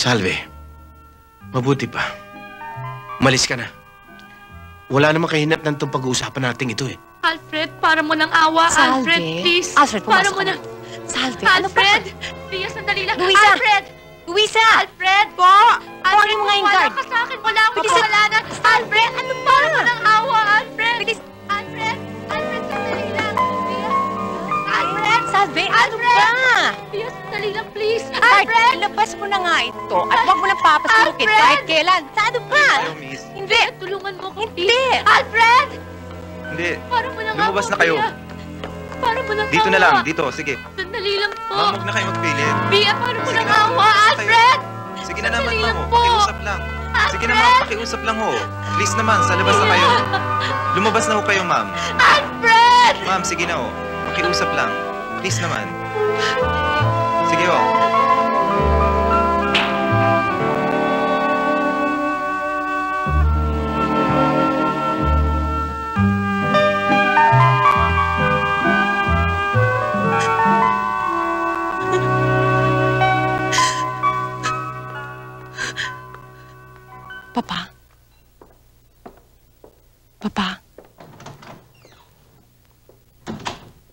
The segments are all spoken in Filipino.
Salve, mabuti pa. Malis ka na. Wala namang kahinatnan tong pag-uusapan natin ito eh. Alfred, para mo ng awa. Salve. Alfred, please. Alfred, para pumasok mo ka na. Salve, Alfred! Tia, sandali lang. Luisa! Alfred! Luisa! Alfred! Po! Alfred, mo nga yung guard. wala ka sa akin. Wala akong Bilis. kasalanan. Alfred! Ano para mo ng awa, Alfred? Bilis. Alfred! Alfred, sandali lang. Tia! Alfred! Salve, ano Alfred! ba? Tia, sandali lang, please. Guard, Alfred! ilabas mo na nga ito at huwag mo nang papasukit Alfred! kahit kailan. Sa ano ba? Ayaw, miss. Hindi! Tia, tulungan mo ako, Hindi. please. Alfred! Hindi. Para mo ng Lumabas awa, na kayo. Tia. Para mo ng Dito awa. na lang, dito. Sige. Sandali lang po. Ma'am, huwag na kayo magpilit. Tia, para mo Sige ng na, awa, lumabas na kayo. Alfred! Sige na naman, Sandali ma'am. lang oh. po. Pakiusap lang. Sige na, ma'am. Pakiusap lang ho. Please naman, sa labas na kayo. Lumabas na ho kayo, ma'am. Alfred! Ma'am, sige na ho. Pakiusap lang. Please naman. Sige ho. Papa? Papa?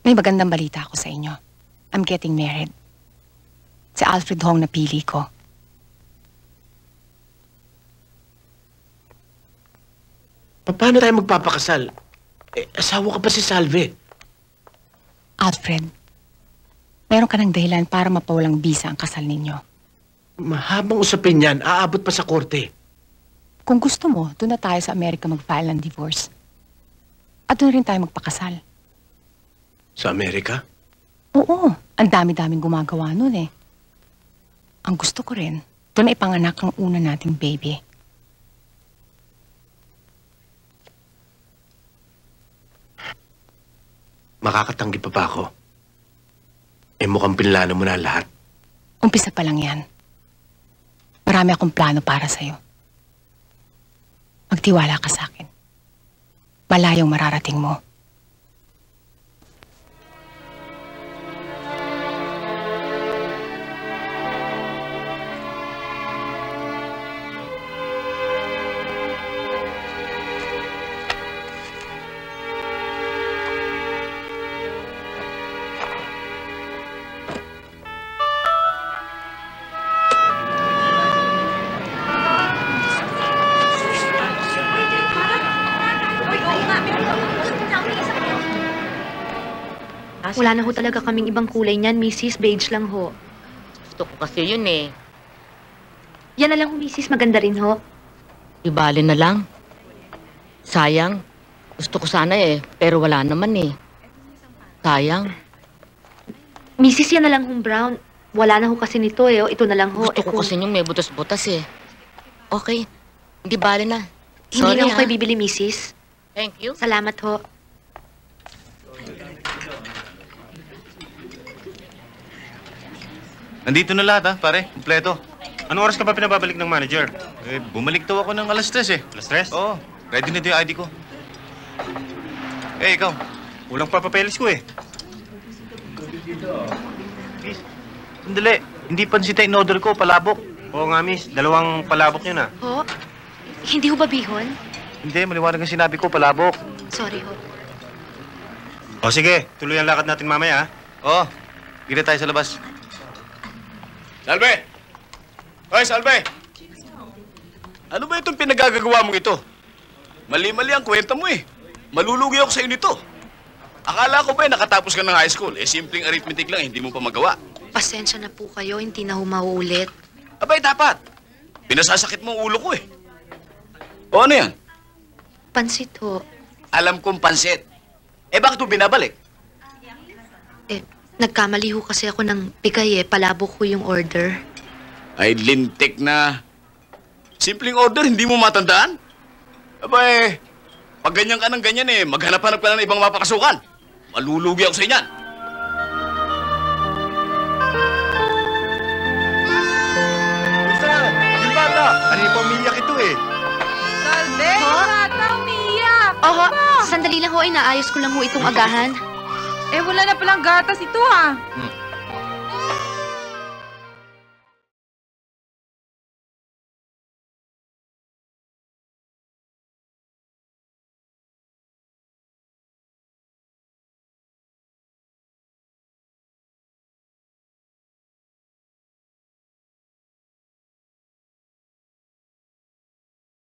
May magandang balita ako sa inyo. I'm getting married. Si Alfred Hong napili ko. Paano tayo magpapakasal? Eh, asawa ka pa si Salve. Alfred, meron ka ng dahilan para mapawalang bisa ang kasal ninyo. Mahabang usapin yan, aabot pa sa korte. Kung gusto mo, doon na tayo sa Amerika mag-file ng divorce. At doon rin tayo magpakasal. Sa Amerika? Oo, ang dami-daming gumagawa nun eh. Ang gusto ko rin, doon na ipanganak ang una nating baby. Makakatanggi pa ba ako? Eh mukhang pinlano mo na lahat. Umpisa pa lang yan. Marami akong plano para sa'yo. Magtiwala ka sa akin. Malayong mararating mo. Wala na ho talaga kaming ibang kulay niyan, Mrs. Beige lang ho. Gusto ko kasi yun eh. Yan na lang ho, Mrs. Maganda rin ho. Ibali na lang. Sayang. Gusto ko sana eh, pero wala naman eh. Sayang. Mrs. yan na lang hong brown. Wala na ho kasi nito eh. Ito na lang ho. Gusto ko kasi yung may butas-butas eh. Okay. Hindi bali na. Hindi Sorry na ho ha. kayo bibili, Mrs. Thank you. Salamat ho. Nandito na lahat, ha, pare. Kompleto. Anong oras ka pa pinababalik ng manager? Eh, bumalik daw ako ng alas 3, eh. Alas 3? Oo. Ready na yung ID ko. Eh, ikaw. Kulang pa papeles ko, eh. Miss, sandali. Hindi pansita in order ko, palabok. Oo nga, miss. 2 palabok yun, ha. Ho? Hindi ho ba bihon? Hindi, maliwanag ang sinabi ko, palabok. Sorry ho. O, sige. Tuloy ang lakad natin mamaya, ha. Oo. Gira tayo sa labas. Salve! Hoy, Salve! Ano ba itong pinagagagawa mong ito? Mali-mali ang kwenta mo eh. Malulugi ako sa iyo nito. Akala ko ba nakatapos ka ng high school? Eh, simpleng arithmetic lang, hindi mo pa magawa. Pasensya na po kayo. Hindi na ho mauulit. Abay, dapat. Pinasasakit mo ang ulo ko eh. O ano yan? Pansit ho. Alam kong pansit. Eh, bakit mo binabalik? Nagkamali ho kasi ako ng bigay eh. Palabok ho yung order. Ay, lintik na. Simpleng order, hindi mo matandaan? Abay, pag ganyan ka ng ganyan eh, maghanap-hanap ka na ng ibang mapakasukan. Malulugi ako sa inyan. Isa! Yung bata! Ano yung pamiyak ito, eh? Salve! Ho? Bata, umiiyak! Oho, sandali lang ho. Inaayos ko lang ho itong agahan. Eh, wala na palang gatas ito, ha?